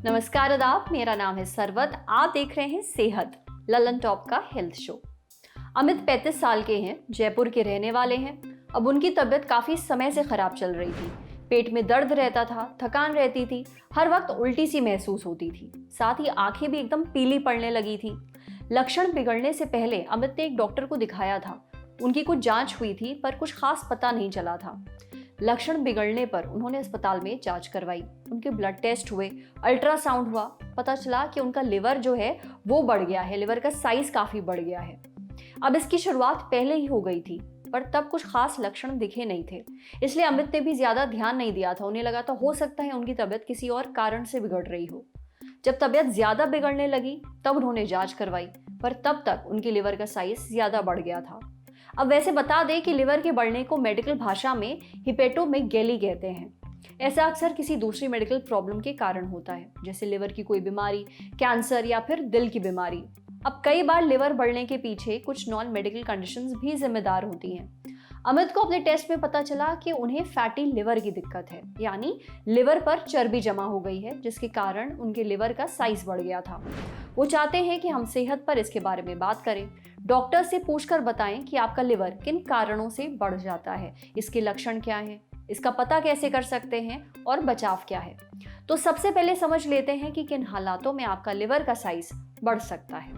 नमस्कार आदाब, मेरा नाम है सरवत। आप देख रहे हैं सेहत ललन टॉप का हेल्थ शो। अमित 35 साल के हैं, जयपुर के रहने वाले हैं। अब उनकी तबीयत काफ़ी समय से ख़राब चल रही थी। पेट में दर्द रहता था, थकान रहती थी, हर वक्त उल्टी सी महसूस होती थी, साथ ही आंखें भी एकदम पीली पड़ने लगी थी। लक्षण बिगड़ने से पहले अमित ने एक डॉक्टर को दिखाया था। उनकी कुछ जांच हुई थी पर कुछ खास पता नहीं चला था। लक्षण बिगड़ने पर उन्होंने अस्पताल में जांच करवाई, उनके ब्लड टेस्ट हुए, अल्ट्रासाउंड हुआ। पता चला कि उनका लिवर जो है वो बढ़ गया है, लिवर का साइज काफ़ी बढ़ गया है। अब इसकी शुरुआत पहले ही हो गई थी पर तब कुछ खास लक्षण दिखे नहीं थे, इसलिए अमित ने भी ज़्यादा ध्यान नहीं दिया था। उन्हें लगा था हो सकता है उनकी तबीयत किसी और कारण से बिगड़ रही हो। जब तबीयत ज़्यादा बिगड़ने लगी तब उन्होंने जाँच करवाई, पर तब तक उनके लिवर का साइज ज़्यादा बढ़ गया था। अब वैसे बता दें कि लिवर के बढ़ने को मेडिकल भाषा में हिपेटोमेगैली कहते हैं। ऐसा अक्सर किसी दूसरी मेडिकल प्रॉब्लम के कारण होता है, जैसे लिवर की कोई बीमारी, कैंसर या फिर दिल की बीमारी। अब कई बार लिवर बढ़ने के पीछे कुछ नॉन मेडिकल कंडीशंस भी जिम्मेदार होती हैं। अमित को अपने टेस्ट में पता चला कि उन्हें फैटी लिवर की दिक्कत है, यानी लिवर पर चर्बी जमा हो गई है, जिसके कारण उनके लिवर का साइज बढ़ गया था। वो चाहते हैं कि हम सेहत पर इसके बारे में बात करें। डॉक्टर से पूछकर बताएं कि आपका लिवर किन कारणों से बढ़ जाता है, इसके लक्षण क्या हैं, इसका पता कैसे कर सकते हैं और बचाव क्या है। तो सबसे पहले समझ लेते हैं कि किन हालातों में आपका लिवर का साइज बढ़ सकता है।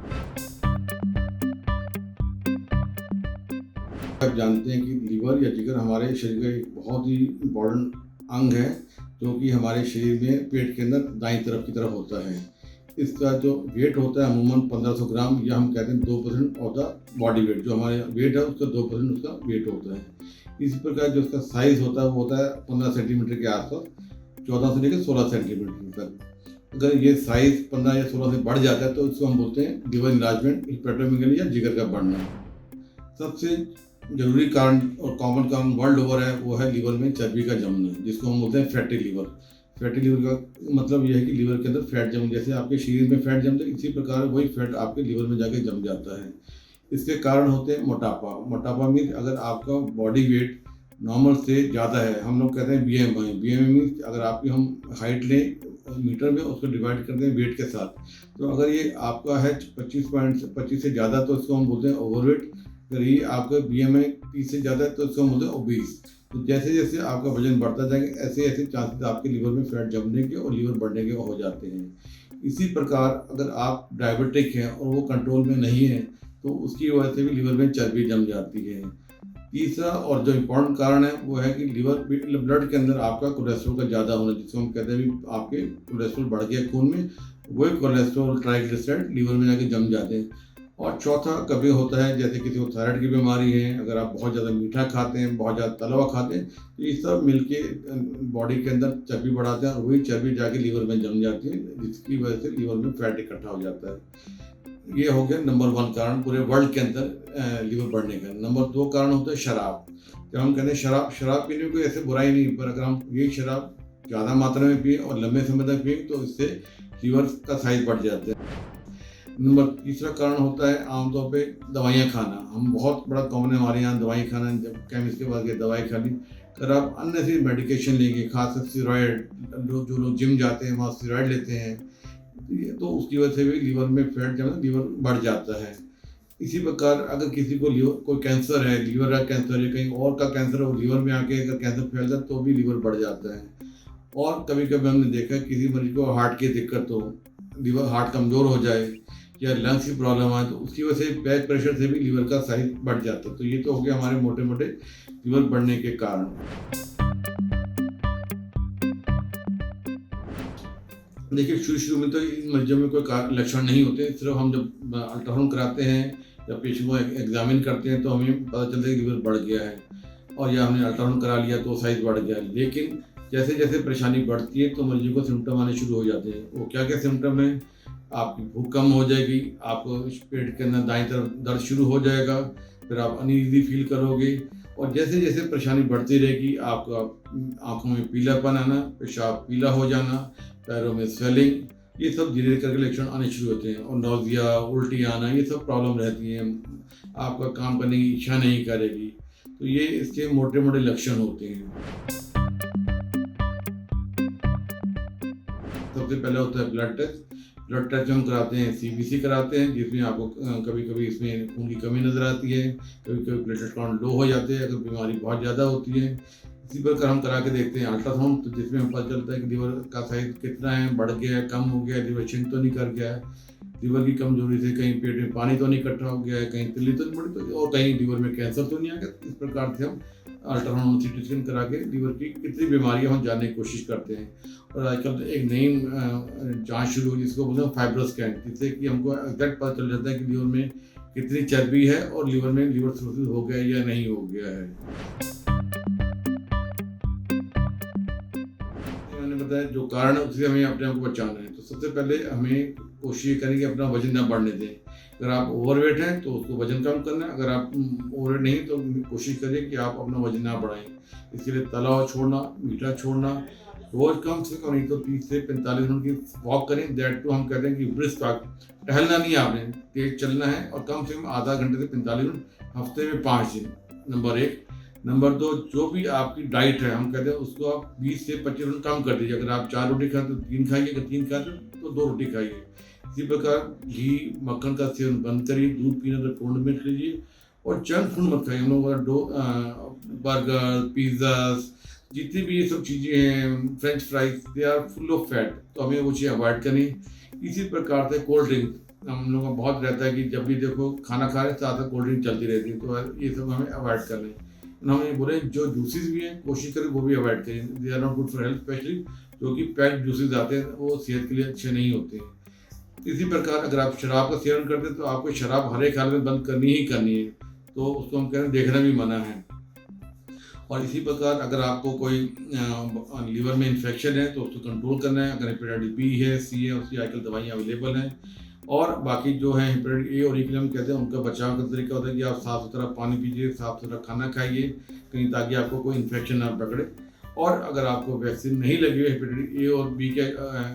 आप जानते हैं कि लीवर या जिगर हमारे शरीर का एक बहुत ही इम्पोर्टेंट अंग है, जो कि हमारे शरीर में पेट के अंदर दाईं तरफ की तरफ होता है। इसका जो वेट होता है अमूमन 1500 ग्राम, या हम कहते हैं 2% ऑफ द बॉडी वेट। जो हमारे वेट है उसका 2% उसका वेट होता है। इसी प्रकार जो उसका साइज़ होता है वो होता है 15 सेंटीमीटर के आसपास, 14 से लेकर 16 सेंटीमीटर तक। अगर ये साइज़ 15 या 16 से बढ़ जाता है तो इसको हम बोलते हैं लिवर इनलार्जमेंट, हिपेटोमेगैली या जिगर का बढ़ना। सबसे जरूरी कारण और कॉमन कारण वर्ल्ड ओवर है, वो है लिवर में चर्बी का जमना, जिसको हम बोलते हैं फैटी लीवर। फैटी लीवर का मतलब यह है कि लीवर के अंदर फैट जम, जैसे आपके शरीर में फैट जमता है इसी प्रकार वही फैट आपके लीवर में जाके जम जाता है। इसके कारण होते हैं मोटापा। मोटापा मीन्स अगर आपका बॉडी वेट नॉर्मल से ज़्यादा है, हम लोग कहते हैं BMI। BMI मीन्स अगर आपकी हम हाइट लें मीटर में, उसको डिवाइड करते हैं वेट के साथ, तो अगर ये आपका है 25 से ज़्यादा तो इसको हम बोलते हैं ओवरवेट। अगर ये आपका BMI 30 से ज़्यादा है तो इसको हम बोलते हैं ओबीस। तो जैसे जैसे आपका वजन बढ़ता जाएगा ऐसे ऐसे चांसेस आपके लीवर में फैट जमने के और लीवर बढ़ने के हो जाते हैं। इसी प्रकार अगर आप डायबिटिक हैं और वो कंट्रोल में नहीं है तो उसकी वजह से भी लीवर में चर्बी जम जाती है। तीसरा और जो इम्पोर्टेंट कारण है वो है कि ब्लड के अंदर आपका कोलेस्ट्रॉल का ज़्यादा होना, जिसको हम कहते हैं भी आपके कोलेस्ट्रॉल बढ़ गया खून में, वही कोलेस्ट्रॉल ट्राइग्लिसराइड लीवर में जाके जम जाते हैं। और चौथा कभी होता है जैसे किसी को थायराइड की बीमारी है, अगर आप बहुत ज़्यादा मीठा खाते हैं, बहुत ज़्यादा तला हुआ खाते हैं, तो ये सब मिलके बॉडी के अंदर चर्बी बढ़ाते हैं और वही चर्बी जाके लीवर में जम जाती है, जिसकी वजह से लीवर में फैट इकट्ठा हो जाता है। ये हो गया नंबर 1 कारण पूरे वर्ल्ड के अंदर लीवर बढ़ने का। नंबर 2 कारण होता है शराब। जब हम कहते हैं शराब पीने में कोई ऐसे बुराई नहीं, पर अगर हम ये शराब ज़्यादा मात्रा में पिए और लंबे समय तक पिए तो इससे लीवर का साइज बढ़ जाता है। नंबर तीसरा कारण होता है आमतौर पे दवाइयाँ खाना। हम बहुत बड़ा कॉमन है हमारे यहाँ दवाई खाना, जब केमिस्ट के पास गए दवाई खा ली। अगर आप अननेसेसरी मेडिकेशन लेंगे, खासकर स्टेरॉयड, जो लोग जिम जाते हैं वहाँ स्टेरॉयड लेते हैं, तो उसकी वजह से भी लीवर में फैट जमा, लीवर बढ़ जाता है। इसी प्रकार अगर किसी को कोई कैंसर है, लीवर का कैंसर है, कहीं और का कैंसर है, वो लीवर में आके अगर कैंसर फैल जाए तो भी लीवर बढ़ जाता है। और कभी कभी हमने देखा किसी मरीज को हार्ट की दिक्कत हो, लीवर हार्ट कमज़ोर हो जाए या लंग्स की प्रॉब्लम आए तो उसकी वजह से बैक प्रेशर से भी लीवर का साइज बढ़ जाता है। तो ये तो हो गया हमारे मोटे मोटे लीवर बढ़ने के कारण। देखिए शुरू में तो इन मरीजों में कोई लक्षण नहीं होते, सिर्फ हम जब अल्ट्रासाउंड कराते हैं या पेशेंट को एग्जामिन करते हैं तो हमें पता चलता है कि लीवर बढ़ गया है, और या हमने अल्ट्रासाउंड करा लिया तो साइज बढ़ गया। लेकिन जैसे जैसे परेशानी बढ़ती है तो मरीजों को सिम्टम आने शुरू हो जाते हैं। वो क्या क्या सिम्टम है? आपकी भूख कम हो जाएगी, आपको पेट के अंदर दाईं तरफ दर्द शुरू हो जाएगा, फिर आप अनईजी फील करोगे, और जैसे जैसे परेशानी बढ़ती रहेगी आपका आंखों में पीलापन आना, पेशाब पीला हो जाना, पैरों में स्वेलिंग, ये सब धीरे धीरे करके लक्षण आने शुरू होते हैं, और नौजिया, उल्टी आना, ये सब प्रॉब्लम रहती हैं। आपका काम करने की इच्छा नहीं करेगी, तो ये इसके मोटे मोटे लक्षण होते हैं। सबसे पहले होता है ब्लड टेस्ट। ब्लड टेस्ट हम कराते हैं, सीबीसी कराते हैं, जिसमें आपको कभी कभी इसमें खून की कमी नज़र आती है, कभी कभी प्लेटलेट काउंट लो हो जाते हैं अगर बीमारी बहुत ज़्यादा होती है। इसी प्रकार हम करा के देखते हैं अल्ट्रासाउंड, तो जिसमें हम पता चलता है कि लीवर का साइज कितना है, बढ़ गया है, कम हो गया है, लीवर छिन तो नहीं कर गया है, लीवर की कमजोरी से कहीं पेट में पानी तो नहीं इकट्ठा हो गया है, कहीं तिल्ली तो नहीं बढ़ी, तो और कहीं लीवर में कैंसर तो नहीं आ गया। इस प्रकार से हम अल्ट्रासाउंड सीटी स्कैन करा के लीवर की कितनी बीमारियां हम जानने की कोशिश करते हैं। और आजकल एक नई जांच शुरू हुई जिसको बोलते हैं फाइब्रो स्कैन, जिससे कि हमको एग्जैक्ट पता चल जाता है कि लीवर में कितनी चर्बी है और लीवर में लीवर सिरोसिस हो गया या नहीं हो गया है। मैंने बताया जो कारण है उससे हमें अपने आप को बचाना है। तो सबसे पहले हमें कोशिश करें कि अपना वजन ना बढ़ने दें। अगर आप ओवरवेट हैं तो उसको वजन कम करना है, अगर आप ओवरवेट नहीं तो कोशिश करें कि आप अपना वजन ना बढ़ाएं। इसके लिए तला हुआ छोड़ना, मीठा छोड़ना, रोज कम से कम नहीं तो 30 से 45 मिनट की वॉक करें। दैट टू हम कहते हैं कि ब्रिस्क वॉक, टहलना नहीं, आपने तेज चलना है और कम से कम आधा घंटे से 45 मिनट हफ्ते में 5 दिन। नंबर 1। नंबर 2, जो भी आपकी डाइट है हम कहते हैं उसको आप 20 से 25 मिनट कम कर दीजिए। अगर आप 4 रोटी खाते तो 3 खाइए, अगर 3 खाते तो 2 रोटी खाइए। इसी प्रकार घी मक्खन का सेवन बंद करिए, दूध पीना तो पूर्ण में लीजिए और जंक फूड मत खाइए। हम लोग बर्गर, पिज्ज़ा, जितनी भी ये सब चीज़ें हैं, french fries, they are full of fat, तो हमें वो चीज़ अवॉइड करनी। इसी प्रकार से कोल्ड ड्रिंक हम लोगों का बहुत रहता है कि जब भी देखो खाना खा रहे साथ साथ कोल्ड ड्रिंक चलती रहती है, तो ये सब हमें अवॉइड करना है। हम ये बोले जो जूसेस भी हैं कोशिश करें वो भी अवॉइड करें, they are not good for health, especially जो कि पैक्ड जूसेस आते हैं वो सेहत के लिए अच्छे नहीं होते हैं। इसी प्रकार अगर आप शराब का सेवन करते हैं तो आपको शराब हर एक हाल में बंद करनी ही करनी है, तो उसको हम कह रहे हैं देखना भी मना है। और इसी प्रकार अगर आपको कोई लीवर में इन्फेक्शन है तो उसको कंट्रोल करना है। अगर हेपेटाइटिस बी है, सी है, उसकी आजकल दवाइयाँ अवेलेबल हैं। और बाकी जो है हेपेटाइटिस ए और ई के लिए हम कहते हैं उनका बचाव का तरीका होता है कि आप साफ़ सुथरा पानी पीजिए, साफ़ सुथरा खाना खाइए कहीं, ताकि आपको कोई इन्फेक्शन ना पकड़े। और अगर आपको वैक्सीन नहीं लगी है हेपेटाइटिस ए और बी के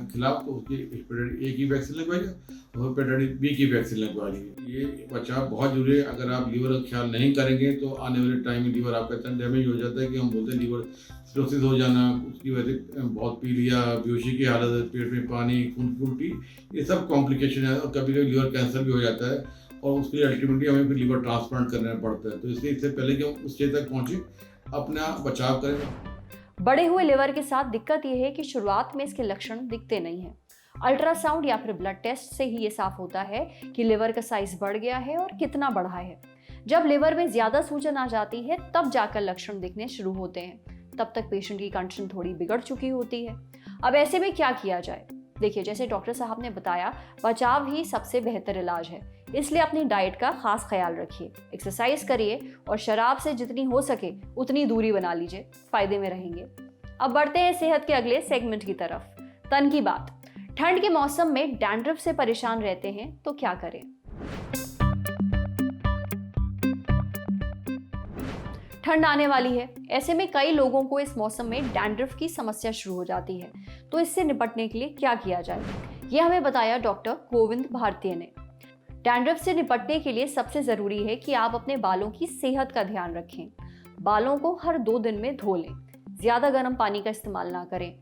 खिलाफ तो उसकी हेपेटाइटिस ए की वैक्सीन लगवाइए और हेपेटाइटिस बी की वैक्सीन लगवा लीजिए। ये बचाव बहुत जरूरी है। अगर आप लीवर का ख्याल नहीं करेंगे तो आने वाले टाइम में लीवर आपका इतना डैमेज हो जाता है कि हम बोलते हैं लीवर सिरोसिस हो जाना, उसकी वजह से बहुत पी लिया, बेहोशी की हालत है, पेट में पानी, खून की उल्टी, ये सब कॉम्प्लिकेशन है। और कभी कभी लीवर कैंसर भी हो जाता है और उसके लिए अल्टीमेटली हमें फिर लीवर ट्रांसप्लांट करना पड़ता है। तो इसलिए इससे पहले कि हम उस स्टेज तक पहुँचे अपना बचाव करें। बढ़े हुए लिवर के साथ दिक्कत यह है कि शुरुआत में इसके लक्षण दिखते नहीं हैं। अल्ट्रासाउंड या फिर ब्लड टेस्ट से ही ये साफ होता है कि लिवर का साइज बढ़ गया है और कितना बढ़ा है। जब लिवर में ज्यादा सूजन आ जाती है तब जाकर लक्षण दिखने शुरू होते हैं। तब तक पेशेंट की कंडीशन थोड़ी बिगड़ चुकी होती है। अब ऐसे में क्या किया जाए? देखिए, जैसे डॉक्टर साहब ने बताया, बचाव ही सबसे बेहतर इलाज है। इसलिए अपनी डाइट का खास ख्याल रखिए, एक्सरसाइज करिए और शराब से जितनी हो सके उतनी दूरी बना लीजिए, फायदे में रहेंगे। अब बढ़ते हैं सेहत के अगले सेगमेंट की तरफ, तन की बात। ठंड के मौसम में डैंड्रफ से परेशान रहते हैं तो क्या करें? ठंड आने वाली है, ऐसे में कई लोगों को इस मौसम में डैंड्रफ की समस्या शुरू हो जाती है। तो इससे निपटने के लिए क्या किया जाए, ये हमें बताया डॉक्टर गोविंद भारतीय ने। डैंड्रफ से निपटने के लिए सबसे जरूरी है कि आप अपने बालों की सेहत का ध्यान रखें। बालों को हर 2 दिन में धो लें। ज्यादा गर्म पानी का इस्तेमाल ना करें।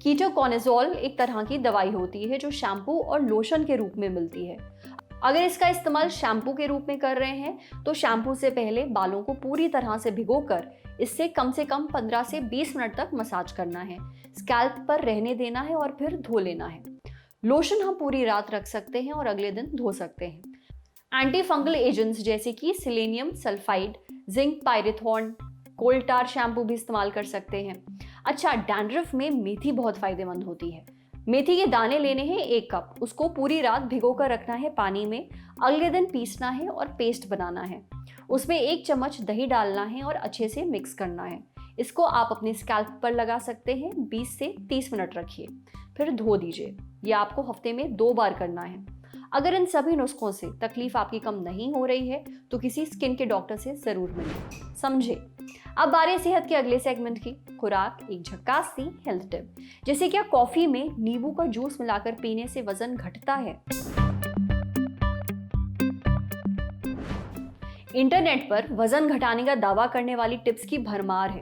कीटोकॉनाजोल एक तरह की दवाई होती है जो शैम्पू और लोशन के रूप में मिलती है। अगर इसका इस्तेमाल शैम्पू के रूप में कर रहे हैं तो शैम्पू से पहले बालों को पूरी तरह से भिगोकर इससे कम से कम 15 से 20 मिनट तक मसाज करना है। स्कैल्प पर रहने देना है और फिर धो लेना है। लोशन हम पूरी रात रख सकते हैं और अगले दिन धो सकते हैं। एंटी फंगल एजेंट्स जैसे कि सिलेनियम सल्फाइड, जिंक पायरेथॉन, कोल टार शैम्पू भी इस्तेमाल कर सकते हैं। अच्छा, डैंड्रफ में मेथी बहुत फायदेमंद होती है। मेथी के दाने लेने हैं 1 कप, उसको पूरी रात भिगोकर रखना है पानी में। अगले दिन पीसना है और पेस्ट बनाना है। उसमें 1 चम्मच दही डालना है और अच्छे से मिक्स करना है। इसको आप अपने स्कैल्प पर लगा सकते हैं। 20 से 30 मिनट रखिए, फिर धो दीजिए। यह आपको हफ्ते में 2 बार करना है। अगर इन सभी नुस्खों से तकलीफ आपकी कम नहीं हो रही है तो किसी स्किन के डॉक्टर से जरूर मिलें। समझे। अब बारी सेहत के अगले सेगमेंट की, खुराक एक झक्कास सी हेल्थ टिप। जैसे क्या कॉफी में नींबू का जूस मिलाकर पीने से वजन घटता है? इंटरनेट पर वजन घटाने का दावा करने वाली टिप्स की भरमार है।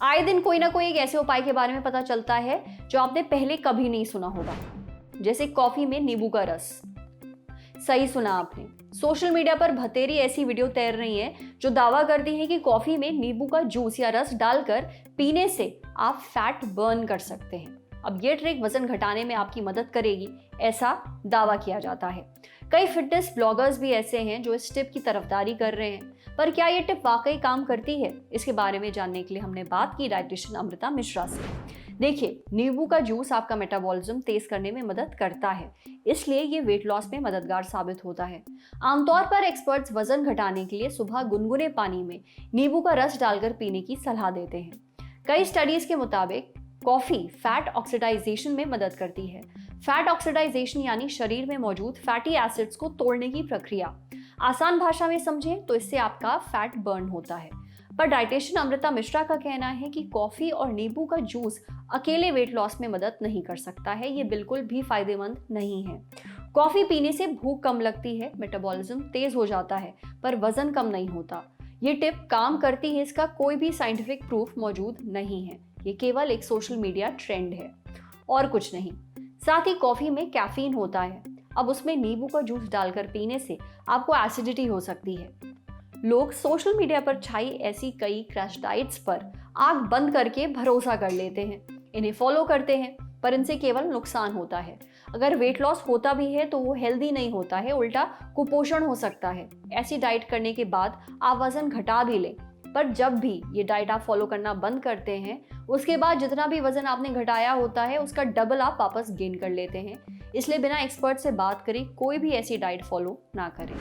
आए दिन कोई ना कोई एक ऐसे उपाय के बारे में पता चलता है जो आपने पहले कभी नहीं सुना होगा, जैसे कॉफी में नींबू का रस। सही सुना आपने, सोशल मीडिया पर भतेरी ऐसी वीडियो तैर रही हैं जो दावा करती हैं कि कॉफी में नींबू का जूस या रस डालकर पीने से आप फैट बर्न कर सकते हैं। अब ये ट्रिक वजन घटाने में आपकी मदद करेगी, ऐसा दावा किया जाता है। कई फिटनेस ब्लॉगर्स भी ऐसे हैं जो इस टिप की तरफदारी कर रहे हैं, पर क्या ये टिप वाकई काम करती है? इसके बारे में जानने के लिए हमने बात की डाइटिशियन अमृता मिश्रा से। देखिए, नींबू का जूस आपका मेटाबॉलिज्म तेज करने में मदद करता है, इसलिए ये वेट लॉस में मददगार साबित होता है। आमतौर पर एक्सपर्ट्स वजन घटाने के लिए सुबह गुनगुने पानी में नींबू का रस डालकर पीने की सलाह देते हैं। कई स्टडीज के मुताबिक कॉफी फैट ऑक्सीडाइजेशन में मदद करती है। फैट ऑक्सीडाइजेशन यानी शरीर में मौजूद फैटी एसिड्स को तोड़ने की प्रक्रिया। आसान भाषा में समझें तो इससे आपका फैट बर्न होता है। पर डाइटिशियन अमृता मिश्रा का कहना है कि कॉफी और नींबू का जूस अकेले वेट लॉस में मदद नहीं कर सकता है, ये बिल्कुल भी फायदेमंद नहीं है। कॉफी पीने से भूख कम लगती है, मेटाबॉलिज्म तेज हो जाता है, पर वजन कम नहीं होता। ये टिप काम करती है, इसका कोई भी साइंटिफिक प्रूफ मौजूद नहीं है। ये केवल एक सोशल मीडिया ट्रेंड है और कुछ नहीं। साथ ही कॉफी में कैफीन होता है। अब उसमें नींबू का जूस डालकर पीने से आपको एसिडिटी हो सकती है। लोग सोशल मीडिया पर छाई ऐसी कई क्रैश डाइट्स पर आंख बंद करके भरोसा कर लेते हैं, इन्हें फॉलो करते हैं, पर इनसे केवल नुकसान होता है। अगर वेट लॉस होता भी है तो वो हेल्दी नहीं होता है, उल्टा कुपोषण हो सकता है। ऐसी डाइट करने के बाद आप वजन घटा भी लें, पर जब भी ये डाइट आप फॉलो करना बंद करते हैं, उसके बाद जितना भी वजन आपने घटाया होता है उसका डबल आप वापस गेन कर लेते हैं। इसलिए बिना एक्सपर्ट से बात करे कोई भी ऐसी डाइट फॉलो ना करें।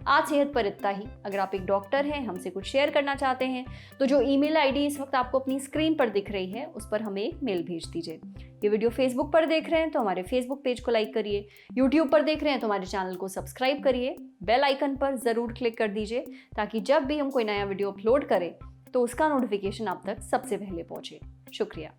आज सेहत पर इतना ही। अगर आप एक डॉक्टर हैं, हमसे कुछ शेयर करना चाहते हैं, तो जो ईमेल आईडी इस वक्त आपको अपनी स्क्रीन पर दिख रही है उस पर हमें एक मेल भेज दीजिए। ये वीडियो फेसबुक पर देख रहे हैं तो हमारे फेसबुक पेज को लाइक करिए, यूट्यूब पर देख रहे हैं तो हमारे चैनल को सब्सक्राइब करिए, बेल आइकन पर ज़रूर क्लिक कर दीजिए ताकि जब भी हम कोई नया वीडियो अपलोड करें तो उसका नोटिफिकेशन आप तक सबसे पहले पहुंचे। शुक्रिया।